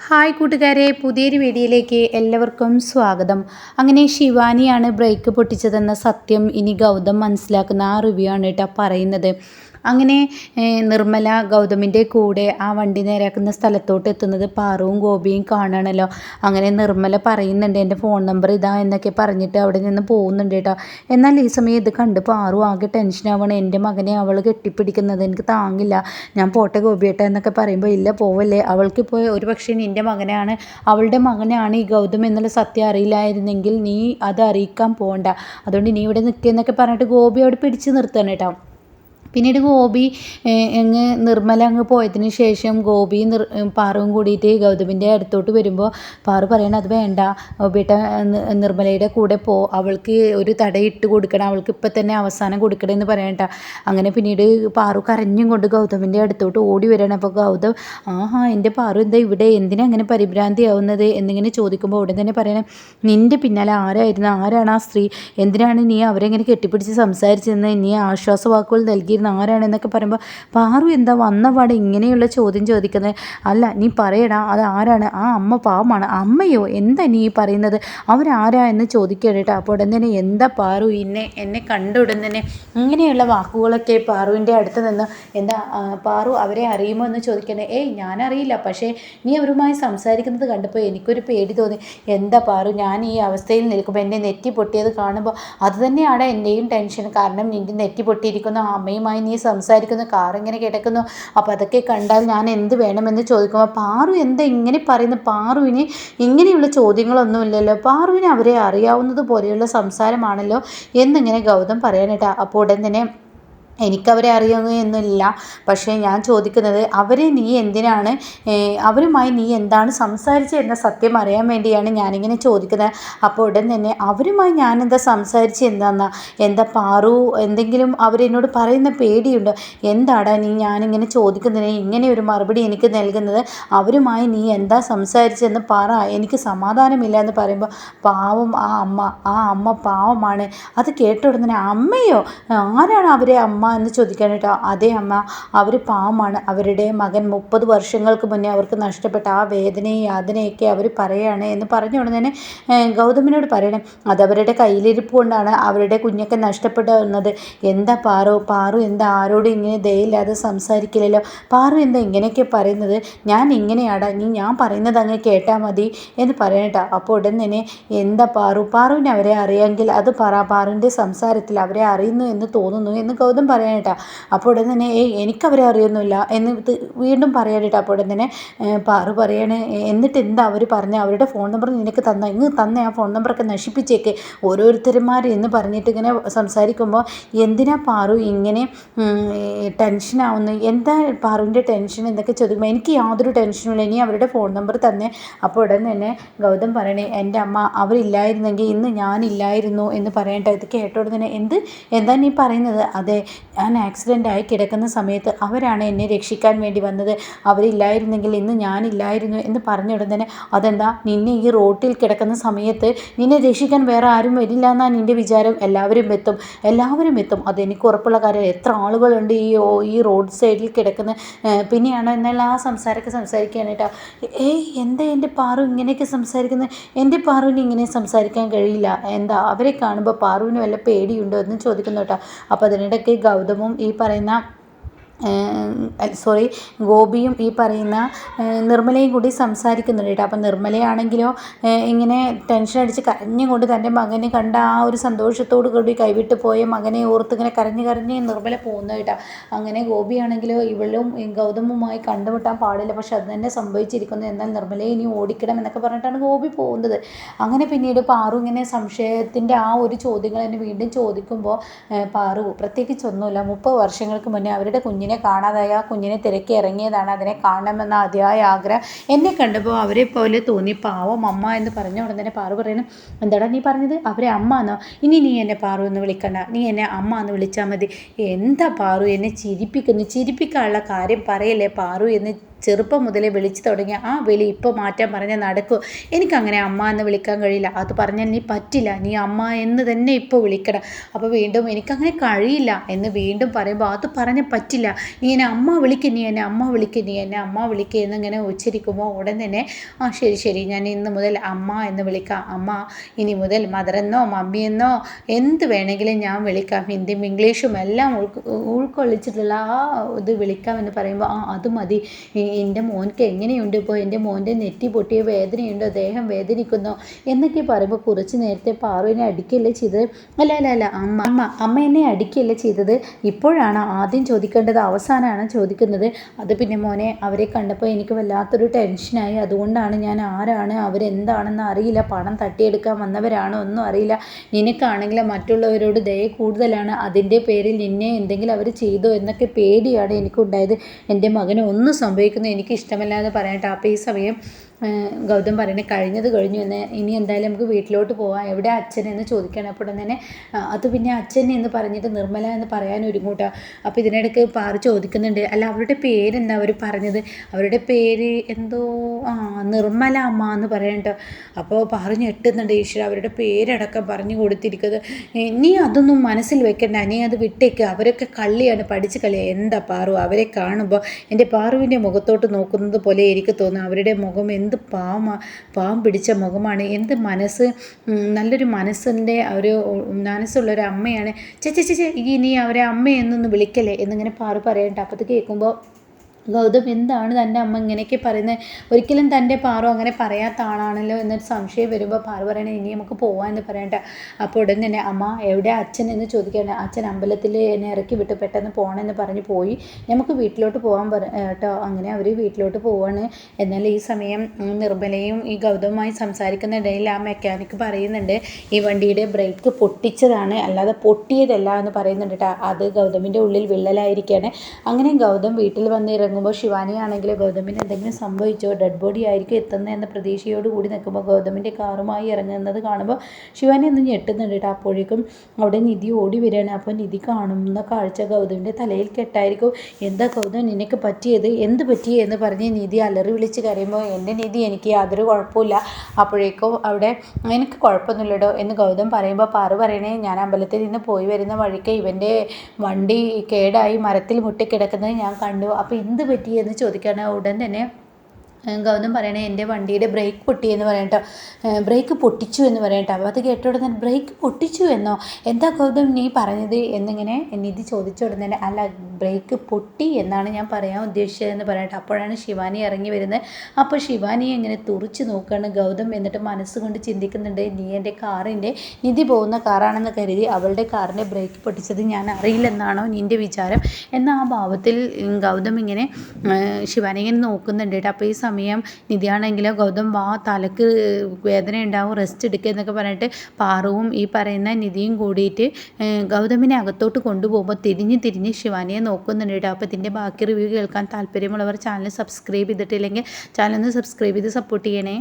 Hi കൂട്ടുകാരെ, പുതിയൊരു വീഡിയോയിലേക്ക് എല്ലാവർക്കും സ്വാഗതം. അങ്ങനെ ശിവാനിയാണ് ബ്രേക്ക് പൊട്ടിച്ചതെന്ന സത്യം ഇനി ഗൗതം മനസ്സിലാക്കുന്ന ആ റിവ്യൂ ആണ് കേട്ടോ പറയുന്നത്. അങ്ങനെ നിർമ്മല ഗൗതമിൻ്റെ കൂടെ ആ വണ്ടി നേരാക്കുന്ന സ്ഥലത്തോട്ട് എത്തുന്നത് പാറുവും ഗോപിയും കാണണമല്ലോ. അങ്ങനെ നിർമ്മല പറയുന്നുണ്ട് എൻ്റെ ഫോൺ നമ്പർ ഇതാ എന്നൊക്കെ പറഞ്ഞിട്ട് അവിടെ നിന്ന് പോകുന്നുണ്ട് കേട്ടോ. എന്നാൽ ഈ സമയം ഇത് കണ്ട് പാറു ആകെ ടെൻഷനാവണം. എൻ്റെ മകനെ അവൾ കെട്ടിപ്പിടിക്കുന്നത് എനിക്ക് താങ്ങില്ല, ഞാൻ പോട്ടെ ഗോപിയേട്ട എന്നൊക്കെ പറയുമ്പോൾ ഇല്ല പോവല്ലേ, അവൾക്കിപ്പോൾ ഒരു പക്ഷേ നിൻ്റെ മകനാണ്, അവളുടെ മകനാണ് ഈ ഗൗതം എന്നുള്ള സത്യം അറിയില്ലായിരുന്നെങ്കിൽ നീ അത് അറിയിക്കാൻ പോകണ്ട, അതുകൊണ്ട് നീ ഇവിടെ നിൽക്കുക എന്നൊക്കെ പറഞ്ഞിട്ട് ഗോപി അവിടെ പിടിച്ച് നിർത്തണം കേട്ടോ. പിന്നീട് ഗോപി നിർമ്മല അങ്ങ് പോയതിന് ശേഷം ഗോപിയും പാറുവും കൂടിയിട്ട് ഗൗതമിൻ്റെ അടുത്തോട്ട് വരുമ്പോൾ പാറു പറയണം അത് വേണ്ട ഗോപിയേട്ട, നിർമ്മലയുടെ കൂടെ അവൾക്ക് ഒരു തടയിട്ട് കൊടുക്കണം, അവൾക്ക് ഇപ്പം തന്നെ അവസാനം കൊടുക്കണം എന്ന് പറയണ്ട. അങ്ങനെ പിന്നീട് പാറു കരഞ്ഞും കൊണ്ട് ഗൗതമിൻ്റെ അടുത്തോട്ട് ഓടി വരണം. അപ്പോൾ ഗൗതം എൻ്റെ പാറു എന്താ ഇവിടെ, എന്തിനാ അങ്ങനെ പരിഭ്രാന്തിയാവുന്നത് എന്നിങ്ങനെ ചോദിക്കുമ്പോൾ ഉടൻ തന്നെ പറയണം നിൻ്റെ പിന്നാലെ ആരാണ് ആ സ്ത്രീ, എന്തിനാണ് നീ അവരെങ്ങനെ കെട്ടിപ്പിടിച്ച് സംസാരിച്ചതെന്ന് നീ ആശ്വാസവാക്കുകൾ നൽകി ആരാണെന്നൊക്കെ പറയുമ്പോൾ പാറു എന്താ വന്നപാടെ ഇങ്ങനെയുള്ള ചോദ്യം ചോദിക്കുന്നത്, അല്ല നീ പറയടാ അത് ആരാണ്, ആ അമ്മ പാവമാണ്, അമ്മയോ എന്താ നീ പറയുന്നത്, അവരാരാ എന്ന് ചോദിക്കണം കേട്ടോ. അപ്പോൾ ഉടൻ തന്നെ എന്താ പാറു എന്നെ കണ്ട ഉടൻ തന്നെ ഇങ്ങനെയുള്ള വാക്കുകളൊക്കെ പാറുവിൻ്റെ അടുത്ത് നിന്ന് എന്താ പാറു അവരെ അറിയുമോ എന്ന് ചോദിക്കണേ. ഞാനറിയില്ല, പക്ഷേ നീ അവരുമായി സംസാരിക്കുന്നത് കണ്ടപ്പോൾ എനിക്കൊരു പേടി തോന്നി. എന്താ പാറു, ഞാൻ ഈ അവസ്ഥയിൽ നിൽക്കുമ്പോൾ എൻ്റെ നെറ്റി പൊട്ടിയത് കാണുമ്പോൾ അത് തന്നെയാണ് എൻ്റെയും ടെൻഷൻ, കാരണം നിൻ്റെ നെറ്റി പൊട്ടിയിരിക്കുന്ന അമ്മയുമായി നീ സംസാരിക്കുന്നു, കാറിങ്ങനെ കിടക്കുന്നു, അപ്പോൾ അതൊക്കെ കണ്ടാൽ ഞാൻ എന്ത് വേണമെന്ന് ചോദിക്കുമ്പോൾ പാറു എന്താ ഇങ്ങനെ പറയുന്നത്, പാറുവിന് ഇങ്ങനെയുള്ള ചോദ്യങ്ങളൊന്നുമില്ലല്ലോ, പാറുവിന് അവരെ അറിയാവുന്നത് പോലെയുള്ള സംസാരമാണല്ലോ എന്നിങ്ങനെ ഗൗതം പറയാനേട്ടാ. അപ്പോൾ ഉടൻ തന്നെ എനിക്കവരെ അറിയുകയൊന്നുമില്ല, പക്ഷേ ഞാൻ ചോദിക്കുന്നത് അവരെ നീ എന്തിനാണ്, അവരുമായി നീ എന്താണ് സംസാരിച്ചത് എന്ന സത്യം അറിയാൻ വേണ്ടിയാണ് ഞാനിങ്ങനെ ചോദിക്കുന്നത്. അപ്പോൾ ഉടൻ തന്നെ അവരുമായി ഞാനെന്താ സംസാരിച്ച് എന്താ പാറു എന്തെങ്കിലും അവരെന്നോട് പറയുന്ന പേടിയുണ്ടോ, എന്താടാ നീ ഞാനിങ്ങനെ ചോദിക്കുന്നതിന് ഇങ്ങനെ ഒരു മറുപടി എനിക്ക് നൽകുന്നത്, അവരുമായി നീ എന്താ സംസാരിച്ചതെന്ന് പറ, എനിക്ക് സമാധാനമില്ല എന്ന് പറയുമ്പോൾ പാവം ആ അമ്മ പാവമാണ്. അത് കേട്ട ഉടനെ അമ്മയോ, ആരാണ് അവരെ അമ്മ എന്ന് ചോദിക്കാൻ കേട്ടോ. അതേ അമ്മ, അവർ പാവമാണ്, അവരുടെ മകൻ 30 വർഷങ്ങൾക്ക് മുന്നേ അവർക്ക് നഷ്ടപ്പെട്ട ആ വേദനയും യാതനയൊക്കെ അവർ പറയുകയാണ് എന്ന് പറഞ്ഞ ഉടനെ തന്നെ ഗൗതമിനോട് പറയണം അതവരുടെ കയ്യിലിരിപ്പ് കൊണ്ടാണ് അവരുടെ കുഞ്ഞൊക്കെ നഷ്ടപ്പെടുന്നത്. എന്താ പാറു എന്താ ആരോടും ഇങ്ങനെ ദയയില്ലാതെ സംസാരിക്കില്ലല്ലോ, പാറു എന്താ ഇങ്ങനെയൊക്കെ പറയുന്നത്, ഞാൻ ഇങ്ങനെയാടാ, ഞാൻ പറയുന്നത് അങ്ങ് കേട്ടാൽ മതി എന്ന് പറയട്ടോ. അപ്പോൾ ഉടൻ തന്നെ എന്താ പാറുവിനെ അവരെ അറിയാമെങ്കിൽ അത് പാറുവിൻ്റെ സംസാരത്തിൽ അവരെ അറിയുന്നു എന്ന് തോന്നുന്നു എന്ന് ഗൗതം പറയാനേട്ടാ. അപ്പോൾ ഉടൻ തന്നെ എനിക്കവരെ അറിയൊന്നുമില്ല എന്ന് വീണ്ടും പറയാനേട്ടാ. അപ്പോൾ ഉടൻ തന്നെ പാറു പറയണേ എന്നിട്ട് എന്താ അവർ പറഞ്ഞ, അവരുടെ ഫോൺ നമ്പർ നിനക്ക് തന്നെ ആ ഫോൺ നമ്പറൊക്കെ നശിപ്പിച്ചേക്ക് ഓരോരുത്തരുമാർ എന്ന് പറഞ്ഞിട്ട് ഇങ്ങനെ സംസാരിക്കുമ്പോൾ എന്തിനാ പാറു ഇങ്ങനെ ടെൻഷനാവുന്നു, എന്താ പാറുവിൻ്റെ ടെൻഷൻ എന്നൊക്കെ ചോദിക്കുമ്പോൾ എനിക്ക് യാതൊരു ടെൻഷനുമില്ല, ഇനി അവരുടെ ഫോൺ നമ്പർ തന്നെ. അപ്പോൾ ഉടൻ തന്നെ ഗൗതം പറയണേ എൻ്റെ അമ്മ അവരില്ലായിരുന്നെങ്കിൽ ഇന്ന് ഞാനില്ലായിരുന്നു എന്ന് പറയട്ടെ. ഇത് കേട്ടോടെ തന്നെ എന്താ നീ പറയുന്നത്, അതെ ഞാൻ ആക്സിഡൻ്റായി കിടക്കുന്ന സമയത്ത് അവരാണ് എന്നെ രക്ഷിക്കാൻ വേണ്ടി വന്നത്, അവരില്ലായിരുന്നെങ്കിൽ ഇന്ന് ഞാനില്ലായിരുന്നു എന്ന് പറഞ്ഞ ഉടൻ തന്നെ അതെന്താ നിന്നെ ഈ റോട്ടിൽ കിടക്കുന്ന സമയത്ത് നിന്നെ രക്ഷിക്കാൻ വേറെ ആരും വരില്ല എന്നാണ് നിൻ്റെ വിചാരം, എല്ലാവരും എത്തും അതെനിക്ക് ഉറപ്പുള്ള കാര്യം, എത്ര ആളുകളുണ്ട് ഈ റോഡ് സൈഡിൽ കിടക്കുന്ന, പിന്നെയാണോ എന്നുള്ള ആ സംസാരിക്കാനായിട്ടാ. എന്താ എൻ്റെ പാറു ഇങ്ങനെയൊക്കെ സംസാരിക്കുന്നത്, എൻ്റെ പാറുവിന് ഇങ്ങനെ സംസാരിക്കാൻ കഴിയില്ല, എന്താ അവരെ കാണുമ്പോൾ പാറുവിന് വല്ല പേടിയുണ്ടോ എന്ന് ചോദിക്കുന്നു കേട്ടോ. അപ്പോൾ അതിനിടയ്ക്ക് ഗൗതമും ഈ പറയുന്ന ഗോപിയും ഈ പറയുന്ന നിർമ്മലയും കൂടി സംസാരിക്കുന്നുണ്ട് കേട്ടോ. അപ്പം നിർമ്മലയാണെങ്കിലോ ഇങ്ങനെ ടെൻഷൻ അടിച്ച് കരഞ്ഞുകൊണ്ട് തൻ്റെ മകനെ കണ്ട ആ ഒരു സന്തോഷത്തോടു കൂടി കൈവിട്ട് പോയ മകനെ ഓർത്ത് ഇങ്ങനെ കരഞ്ഞ് നിർമ്മല പോകുന്നു കേട്ടോ. അങ്ങനെ ഗോപിയാണെങ്കിലോ ഇവളും ഗൗതമുമായി കണ്ടുമുട്ടാൻ പാടില്ല, പക്ഷെ അത് തന്നെ സംഭവിച്ചിരിക്കുന്നു, എന്നാൽ നിർമ്മലയെ ഇനി ഓടിക്കണം എന്നൊക്കെ പറഞ്ഞിട്ടാണ് ഗോപി പോകുന്നത്. അങ്ങനെ പിന്നീട് പാറു ഇങ്ങനെ സംശയത്തിൻ്റെ ആ ഒരു ചോദ്യങ്ങൾ എന്നെ വീണ്ടും ചോദിക്കുമ്പോൾ പാറു പ്രത്യേകിച്ചൊന്നുമില്ല, 30 വർഷങ്ങൾക്ക് മുന്നേ അവരുടെ കുഞ്ഞിനെ കാണാതായ ആ കുഞ്ഞിനെ തിരക്കി ഇറങ്ങിയതാണ്, അതിനെ കാണണമെന്ന അതിയായ ആഗ്രഹം എന്നെ കണ്ടപ്പോൾ അവരെ പോലെ തോന്നി, പാവം അമ്മ എന്ന് പറഞ്ഞ ഉടൻ തന്നെ പാറു പറയുന്നു എന്താടാ നീ പറഞ്ഞത്, അവരെ അമ്മ എന്നോ, ഇനി നീ എന്നെ പാറു എന്ന് വിളിക്കണ്ട, നീ എന്നെ അമ്മ എന്ന് വിളിച്ചാൽ മതി. എന്താ പാറു എന്നെ ചിരിപ്പിക്കാനുള്ള കാര്യം പറയല്ലേ പാറു എന്ന് ചെറുപ്പം മുതലേ വിളിച്ചു തുടങ്ങിയ ആ വിളി ഇപ്പോൾ മാറ്റാൻ പറഞ്ഞാൽ നടക്കൂ, എനിക്കങ്ങനെ അമ്മ എന്ന് വിളിക്കാൻ കഴിയില്ല, അത് പറഞ്ഞാൽ നീ പറ്റില്ല, നീ അമ്മ എന്ന് തന്നെ ഇപ്പോൾ വിളിക്കണം. അപ്പോൾ വീണ്ടും എനിക്കങ്ങനെ കഴിയില്ല എന്ന് വീണ്ടും പറയുമ്പോൾ അത് പറഞ്ഞാൽ പറ്റില്ല, ഇങ്ങനെ അമ്മ വിളിക്കുന്നീ എന്നെ, അമ്മ വിളിക്കുന്നീ എന്നെ, അമ്മ വിളിക്കുക എന്നിങ്ങനെ ഉച്ചരിക്കുമ്പോൾ ഉടൻ തന്നെ ആ ശരി ശരി ഞാൻ ഇന്ന് മുതൽ അമ്മ എന്ന് വിളിക്കാം, അമ്മ ഇനി മുതൽ മദറെന്നോ മമ്മിയെന്നോ എന്ത് വേണമെങ്കിലും ഞാൻ വിളിക്കാം, ഹിന്ദിയും ഇംഗ്ലീഷും എല്ലാം ഉൾക്കൊള്ളിച്ചിട്ടുള്ള ആ ഇത് വിളിക്കാമെന്ന് പറയുമ്പോൾ ആ അത് മതി, എൻ്റെ മോൻക്ക് എങ്ങനെയുണ്ട് ഇപ്പോൾ, എൻ്റെ മോൻ്റെ നെറ്റി പൊട്ടിയ വേദനയുണ്ടോ, ദേഹം വേദനിക്കുന്നോ എന്നൊക്കെ പറയുമ്പോൾ കുറച്ച് നേരത്തെ പാറുവിനെ അടിക്കുകയല്ലേ ചെയ്തത്, അല്ല അല്ല അല്ല അമ്മ അമ്മ അമ്മ എന്നെ അടിക്കുകയല്ലേ ചെയ്തത്, ഇപ്പോഴാണ് ആദ്യം ചോദിക്കേണ്ടത് അവസാനമാണ് ചോദിക്കുന്നത്, അത് പിന്നെ മോനെ അവരെ കണ്ടപ്പോൾ എനിക്ക് വല്ലാത്തൊരു ടെൻഷനായി, അതുകൊണ്ടാണ് ഞാൻ ആരാണ് അവരെന്താണെന്ന് അറിയില്ല, പണം തട്ടിയെടുക്കാൻ വന്നവരാണോ ഒന്നും അറിയില്ല, നിനക്കാണെങ്കിൽ മറ്റുള്ളവരോട് ദയ കൂടുതലാണ്, അതിൻ്റെ പേരിൽ നിന്നെ എന്തെങ്കിലും അവർ ചെയ്തോ എന്നൊക്കെ പേടിയാണ് എനിക്കുണ്ടായത്, എൻ്റെ മകന് ഒന്നും സംഭവിക്കുന്നത് എനിക്ക് ഇഷ്ടമല്ല എന്ന് പറയട്ടെ. അപ്പോൾ ഈ സമയം ഗൗതം പറയണേ കഴിഞ്ഞത് കഴിഞ്ഞു എന്ന്, ഇനി എന്തായാലും നമുക്ക് വീട്ടിലോട്ട് പോവാം, എവിടെ അച്ഛൻ എന്ന് ചോദിക്കണം. അപ്പോൾ തന്നെ അത് പിന്നെ അച്ഛൻ എന്ന് പറഞ്ഞിട്ട് നിർമ്മല എന്ന് പറയാൻ ഒരുങ്ങൂട്ടാ. അപ്പോൾ ഇതിനിടയ്ക്ക് പാറു ചോദിക്കുന്നുണ്ട്, അല്ല അവരുടെ പേരെന്താ അവർ പറഞ്ഞത്, അവരുടെ പേര് എന്തോ നിർമ്മല അമ്മ എന്ന് പറയട്ടോ. അപ്പോൾ പാറു ഞെട്ടുന്നുണ്ട്, ഈശ്വര അവരുടെ പേരടക്കം പറഞ്ഞു കൊടുത്തിരിക്കുന്നത്, നീ അതൊന്നും മനസ്സിൽ വെക്കണ്ട, നീ അത് വിട്ടേക്ക്, അവരൊക്കെ കള്ളിയാണ്, പഠിച്ച് കളിയാണ്. എന്താ പാറു അവരെ കാണുമ്പോൾ എൻ്റെ പാറുവിൻ്റെ മുഖത്തോട്ട് നോക്കുന്നത് പോലെ എനിക്ക് തോന്നുന്നു, അവരുടെ മുഖം എന്ത് പാവം പിടിച്ച മുഖമാണ്, എന്ത് മനസ്സ്, നല്ലൊരു മനസ്സിൻ്റെ ഒരു മനസ്സുള്ളൊരു അമ്മയാണ്, ചേ ഇനി അവരെ അമ്മയെന്നൊന്ന് വിളിക്കല്ലേ എന്നിങ്ങനെ പാറു പറയണ്ട. അപ്പോൾ അത് കേൾക്കുമ്പോൾ ഗൗതം എന്താണ് തൻ്റെ അമ്മ ഇങ്ങനെയൊക്കെ പറയുന്നത്, ഒരിക്കലും തൻ്റെ പാറു അങ്ങനെ പറയാത്ത ആളാണല്ലോ എന്നൊരു സംശയം വരുമ്പോൾ പാറു പറയണേ ഇനി നമുക്ക് പോവാം എന്ന് പറയണ്ട. അപ്പോൾ ഉടൻ തന്നെ അമ്മ എവിടെ അച്ഛൻ എന്ന് ചോദിക്കേണ്ട, അച്ഛൻ അമ്പലത്തിൽ എന്നെ ഇറക്കി വിട്ട് പെട്ടെന്ന് പോകണമെന്ന് പറഞ്ഞ് പോയി, നമുക്ക് വീട്ടിലോട്ട് പോകാൻ കേട്ടോ. അങ്ങനെ അവർ വീട്ടിലോട്ട് പോവാണ്. എന്നാൽ ഈ സമയം നിർമ്മലയും ഈ ഗൗതവുമായി സംസാരിക്കുന്ന ഇടയിൽ ആ മെക്കാനിക്ക് പറയുന്നുണ്ട് ഈ വണ്ടിയുടെ ബ്രേക്ക് പൊട്ടിച്ചതാണ്, അല്ലാതെ പൊട്ടിയതല്ല എന്ന് പറയുന്നുണ്ട് കേട്ടോ. അത് ഗൗതമിൻ്റെ ഉള്ളിൽ വിള്ളലായിരിക്കുകയാണ്. അങ്ങനെ ഗൗതം വീട്ടിൽ വന്ന് ഇറങ്ങുമ്പോൾ ശിവാനിയാണെങ്കിൽ ഗൗതമിന് എന്തെങ്കിലും സംഭവിച്ചോ, ഡെഡ് ബോഡി ആയിരിക്കും എത്തുന്നത് എന്ന പ്രതീക്ഷയോട് കൂടി നിൽക്കുമ്പോൾ ഗൗതമിൻ്റെ കാറുമായി ഇറങ്ങുന്നത് കാണുമ്പോൾ ശിവാനി ഒന്ന് ഞെട്ടുന്നുണ്ട് കേട്ടോ. അപ്പോഴേക്കും അവിടെ നിധി ഓടി വരികയാണ്. അപ്പോൾ നിധി കാണുന്ന കാഴ്ച ഗൗതമിൻ്റെ തലയിൽ കെട്ടായിരിക്കും. എന്താ ഗൗതം നിനക്ക് പറ്റിയത്, എന്ത് പറ്റി എന്ന് പറഞ്ഞ് നിധി അലറി വിളിച്ച് കരയുമ്പോൾ എൻ്റെ നിധി എനിക്ക് യാതൊരു കുഴപ്പമില്ല. അപ്പോഴേക്കും അവിടെ എനിക്ക് കുഴപ്പമൊന്നുമില്ലടോ എന്ന് ഗൗതം പറയുമ്പോൾ പാറു പറയണേ ഞാൻ അമ്പലത്തിൽ നിന്ന് പോയി വരുന്ന വഴിക്ക് ഇവൻ്റെ വണ്ടി കേടായി മരത്തിൽ മുട്ടിക്കിടക്കുന്നത് ഞാൻ കണ്ടു, അപ്പോൾ എന്ത് പറ്റിയെന്ന് ചോദിക്കുകയാണ്. ഉടൻ തന്നെ ഗൗതം പറയണേ എൻ്റെ വണ്ടിയുടെ ബ്രേക്ക് പൊട്ടിയെന്ന് പറയട്ടോ, ബ്രേക്ക് പൊട്ടിച്ചു എന്ന് പറയട്ടോ. അപ്പോൾ അത് കേട്ട ഉടനെ ബ്രേക്ക് പൊട്ടിച്ചു എന്നോ, എന്താ ഗൗതം നീ പറഞ്ഞത് എന്നിങ്ങനെ നിധി ചോദിച്ച ഉടനെ തന്നെ അല്ല ബ്രേക്ക് പൊട്ടി എന്നാണ് ഞാൻ പറയാൻ ഉദ്ദേശിച്ചതെന്ന് പറയട്ടെ. അപ്പോഴാണ് ശിവാനി ഇറങ്ങി വരുന്നത്. അപ്പോൾ ശിവാനിയെ ഇങ്ങനെ തുറിച്ച് നോക്കുകയാണ് ഗൗതം. എന്നിട്ട് മനസ്സുകൊണ്ട് ചിന്തിക്കുന്നുണ്ട്, നീ എൻ്റെ കാറിൻ്റെ നിധി പോകുന്ന കാറാണെന്ന് കരുതി അവളുടെ കാറിൻ്റെ ബ്രേക്ക് പൊട്ടിച്ചത് ഞാൻ അറിയില്ലെന്നാണോ നിൻ്റെ വിചാരം എന്ന ആ ഭാവത്തിൽ ഗൗതം ഇങ്ങനെ ശിവാനി ഇങ്ങനെ നോക്കുന്നുണ്ട് കേട്ടോ. അപ്പോൾ ഈ സമയം നിധിയാണെങ്കിലോ ഗൗതം വാ തലക്ക് വേദന ഉണ്ടാവും റെസ്റ്റ് എടുക്കുക എന്നൊക്കെ പറഞ്ഞിട്ട് പാറുവും ഈ പറയുന്ന നിധിയും കൂടിയിട്ട് ഗൗതമിനെ അകത്തോട്ട് കൊണ്ടുപോകുമ്പോൾ തിരിഞ്ഞ് ശിവാനിയെ നോക്കുന്നുണ്ട് കേട്ടോ. അപ്പോൾ ഇതിൻ്റെ ബാക്കി റിവ്യൂ കേൾക്കാൻ താല്പര്യമുള്ളവർ ചാനൽ സബ്സ്ക്രൈബ് ചെയ്തിട്ടില്ലെങ്കിൽ ചാനൽ ഒന്ന് സബ്സ്ക്രൈബ് ചെയ്ത് സപ്പോർട്ട് ചെയ്യണേ.